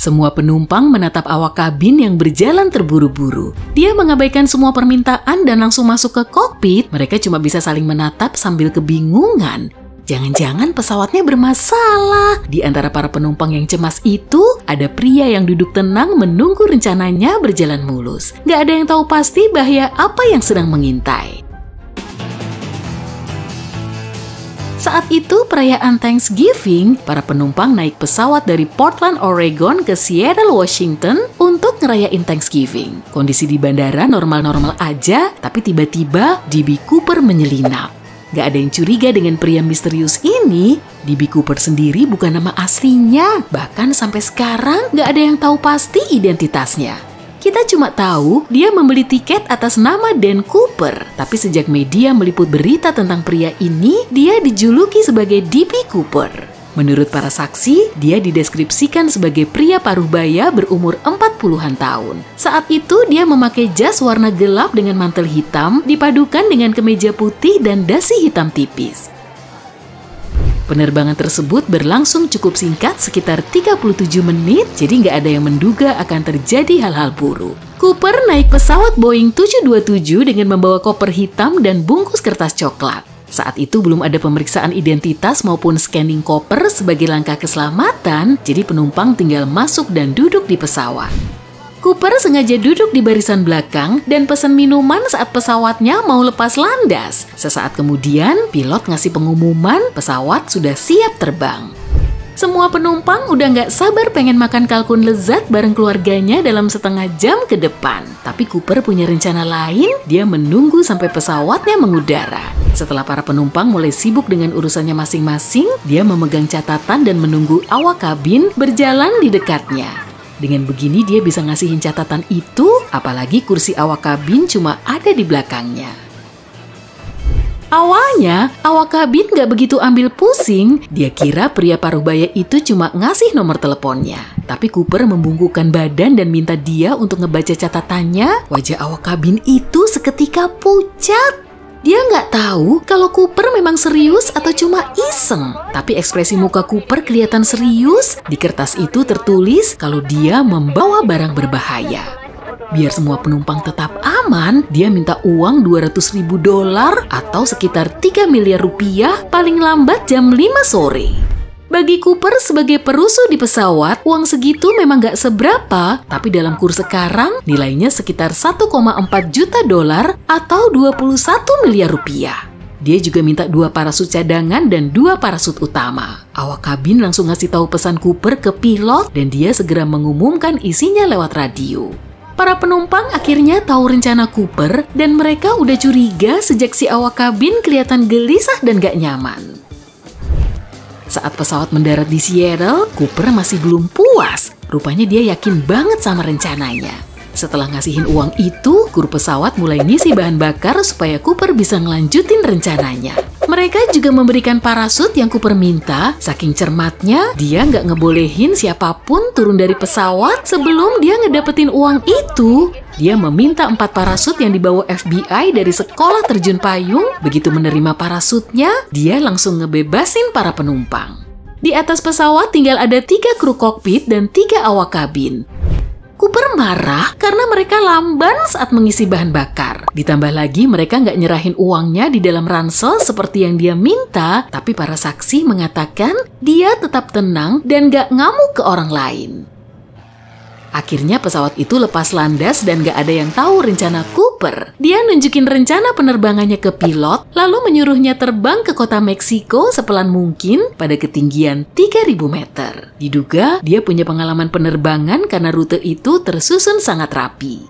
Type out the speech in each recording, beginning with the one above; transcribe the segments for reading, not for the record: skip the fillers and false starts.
Semua penumpang menatap awak kabin yang berjalan terburu-buru. Dia mengabaikan semua permintaan dan langsung masuk ke kokpit. Mereka cuma bisa saling menatap sambil kebingungan. Jangan-jangan pesawatnya bermasalah. Di antara para penumpang yang cemas itu, ada pria yang duduk tenang menunggu rencananya berjalan mulus. Gak ada yang tahu pasti bahaya apa yang sedang mengintai. Saat itu perayaan Thanksgiving, para penumpang naik pesawat dari Portland, Oregon ke Seattle, Washington untuk ngerayain Thanksgiving. Kondisi di bandara normal-normal aja, tapi tiba-tiba DB Cooper menyelinap. Gak ada yang curiga dengan pria misterius ini. DB Cooper sendiri bukan nama aslinya. Bahkan sampai sekarang gak ada yang tahu pasti identitasnya. Kita cuma tahu dia membeli tiket atas nama Dan Cooper. Tapi sejak media meliput berita tentang pria ini, dia dijuluki sebagai DB Cooper. Menurut para saksi, dia dideskripsikan sebagai pria paruh-baya berumur 40-an tahun. Saat itu dia memakai jas warna gelap dengan mantel hitam dipadukan dengan kemeja putih dan dasi hitam tipis. Penerbangan tersebut berlangsung cukup singkat, sekitar 37 menit, jadi nggak ada yang menduga akan terjadi hal-hal buruk. Cooper naik pesawat Boeing 727 dengan membawa koper hitam dan bungkus kertas coklat. Saat itu belum ada pemeriksaan identitas maupun scanning koper sebagai langkah keselamatan, jadi penumpang tinggal masuk dan duduk di pesawat. Cooper sengaja duduk di barisan belakang dan pesan minuman saat pesawatnya mau lepas landas. Sesaat kemudian, pilot ngasih pengumuman pesawat sudah siap terbang. Semua penumpang udah nggak sabar pengen makan kalkun lezat bareng keluarganya dalam setengah jam ke depan. Tapi Cooper punya rencana lain, dia menunggu sampai pesawatnya mengudara. Setelah para penumpang mulai sibuk dengan urusannya masing-masing, dia memegang catatan dan menunggu awak kabin berjalan di dekatnya. Dengan begini dia bisa ngasihin catatan itu, apalagi kursi awak kabin cuma ada di belakangnya. Awalnya, awak kabin gak begitu ambil pusing. Dia kira pria paruhbaya itu cuma ngasih nomor teleponnya. Tapi Cooper membungkukkan badan dan minta dia untuk ngebaca catatannya. Wajah awak kabin itu seketika pucat. Dia nggak tahu kalau Cooper memang serius atau cuma iseng. Tapi ekspresi muka Cooper kelihatan serius. Di kertas itu tertulis kalau dia membawa barang berbahaya. Biar semua penumpang tetap aman, dia minta uang $200.000 atau sekitar 3 miliar rupiah paling lambat jam 5 sore. Bagi Cooper sebagai perusuh di pesawat, uang segitu memang gak seberapa, tapi dalam kurs sekarang nilainya sekitar $1,4 juta atau 21 miliar rupiah. Dia juga minta 2 parasut cadangan dan 2 parasut utama. Awak kabin langsung ngasih tahu pesan Cooper ke pilot dan dia segera mengumumkan isinya lewat radio. Para penumpang akhirnya tahu rencana Cooper dan mereka udah curiga sejak si awak kabin kelihatan gelisah dan gak nyaman. Saat pesawat mendarat di Seattle, Cooper masih belum puas. Rupanya dia yakin banget sama rencananya. Setelah ngasihin uang itu, kru pesawat mulai ngisi bahan bakar supaya Cooper bisa ngelanjutin rencananya. Mereka juga memberikan parasut yang Cooper minta. Saking cermatnya, dia nggak ngebolehin siapapun turun dari pesawat sebelum dia ngedapetin uang itu. Dia meminta 4 parasut yang dibawa FBI dari sekolah terjun payung. Begitu menerima parasutnya, dia langsung ngebebasin para penumpang. Di atas pesawat tinggal ada 3 kru kokpit dan 3 awak kabin. Cooper marah karena mereka lamban saat mengisi bahan bakar. Ditambah lagi mereka nggak nyerahin uangnya di dalam ransel seperti yang dia minta, tapi para saksi mengatakan dia tetap tenang dan nggak ngamuk ke orang lain. Akhirnya pesawat itu lepas landas dan gak ada yang tahu rencana Cooper. Dia nunjukin rencana penerbangannya ke pilot, lalu menyuruhnya terbang ke kota Meksiko sepelan mungkin pada ketinggian 3.000 meter. Diduga dia punya pengalaman penerbangan karena rute itu tersusun sangat rapi.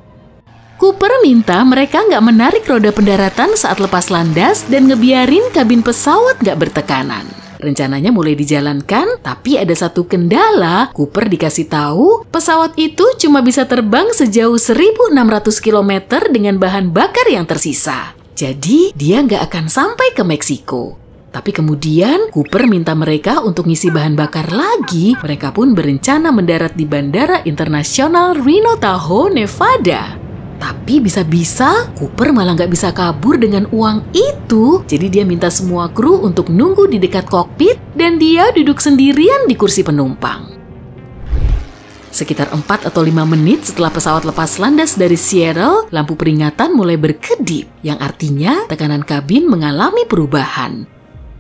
Cooper minta mereka nggak menarik roda pendaratan saat lepas landas dan ngebiarin kabin pesawat nggak bertekanan. Rencananya mulai dijalankan, tapi ada satu kendala. Cooper dikasih tahu pesawat itu cuma bisa terbang sejauh 1.600 km dengan bahan bakar yang tersisa. Jadi dia nggak akan sampai ke Meksiko. Tapi kemudian Cooper minta mereka untuk ngisi bahan bakar lagi. Mereka pun berencana mendarat di Bandara Internasional Reno Tahoe, Nevada. Tapi bisa-bisa Cooper malah nggak bisa kabur dengan uang itu. Jadi dia minta semua kru untuk nunggu di dekat kokpit dan dia duduk sendirian di kursi penumpang. Sekitar 4 atau 5 menit setelah pesawat lepas landas dari Seattle, lampu peringatan mulai berkedip, yang artinya tekanan kabin mengalami perubahan.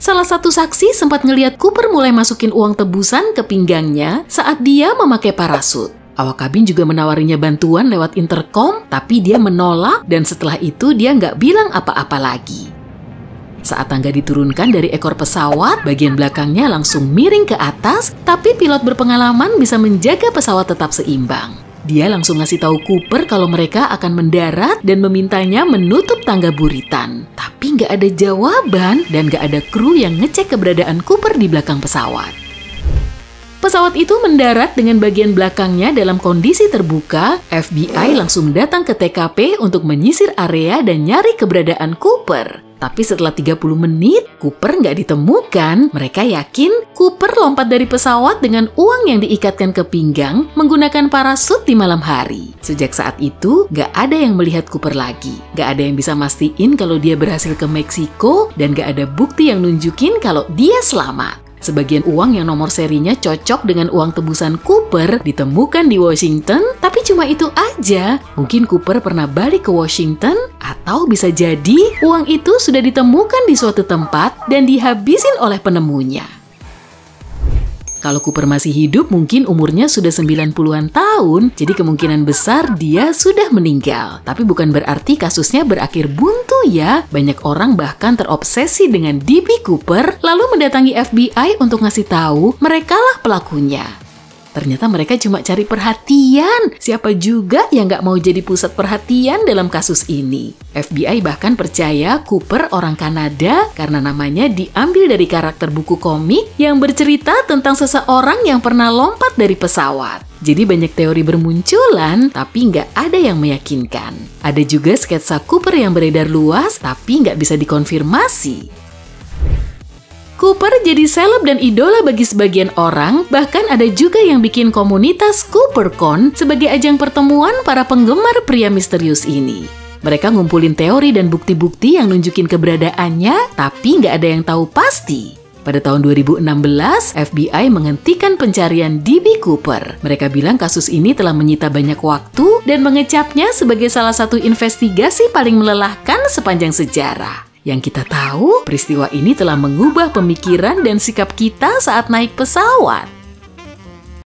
Salah satu saksi sempat ngelihat Cooper mulai masukin uang tebusan ke pinggangnya saat dia memakai parasut. Awak kabin juga menawarinya bantuan lewat intercom, tapi dia menolak dan setelah itu dia nggak bilang apa-apa lagi. Saat tangga diturunkan dari ekor pesawat, bagian belakangnya langsung miring ke atas, tapi pilot berpengalaman bisa menjaga pesawat tetap seimbang. Dia langsung ngasih tahu Cooper kalau mereka akan mendarat dan memintanya menutup tangga buritan. Tapi nggak ada jawaban dan nggak ada kru yang ngecek keberadaan Cooper di belakang pesawat. Pesawat itu mendarat dengan bagian belakangnya dalam kondisi terbuka. FBI langsung datang ke TKP untuk menyisir area dan nyari keberadaan Cooper. Tapi setelah 30 menit, Cooper nggak ditemukan. Mereka yakin Cooper lompat dari pesawat dengan uang yang diikatkan ke pinggang menggunakan parasut di malam hari. Sejak saat itu, nggak ada yang melihat Cooper lagi. Nggak ada yang bisa mastiin kalau dia berhasil ke Meksiko dan nggak ada bukti yang nunjukin kalau dia selamat. Sebagian uang yang nomor serinya cocok dengan uang tebusan Cooper ditemukan di Washington, tapi cuma itu aja. Mungkin Cooper pernah balik ke Washington, atau bisa jadi uang itu sudah ditemukan di suatu tempat dan dihabisin oleh penemunya. Kalau Cooper masih hidup, mungkin umurnya sudah 90-an tahun, jadi kemungkinan besar dia sudah meninggal. Tapi bukan berarti kasusnya berakhir buntu ya. Banyak orang bahkan terobsesi dengan D.B. Cooper, lalu mendatangi FBI untuk ngasih tahu merekalah pelakunya. Ternyata mereka cuma cari perhatian. Siapa juga yang nggak mau jadi pusat perhatian dalam kasus ini? FBI bahkan percaya Cooper orang Kanada karena namanya diambil dari karakter buku komik yang bercerita tentang seseorang yang pernah lompat dari pesawat. Jadi banyak teori bermunculan, tapi nggak ada yang meyakinkan. Ada juga sketsa Cooper yang beredar luas, tapi nggak bisa dikonfirmasi. Cooper jadi seleb dan idola bagi sebagian orang, bahkan ada juga yang bikin komunitas CooperCon sebagai ajang pertemuan para penggemar pria misterius ini. Mereka ngumpulin teori dan bukti-bukti yang nunjukin keberadaannya, tapi nggak ada yang tahu pasti. Pada tahun 2016, FBI menghentikan pencarian D.B. Cooper. Mereka bilang kasus ini telah menyita banyak waktu dan mengecapnya sebagai salah satu investigasi paling melelahkan sepanjang sejarah. Yang kita tahu, peristiwa ini telah mengubah pemikiran dan sikap kita saat naik pesawat.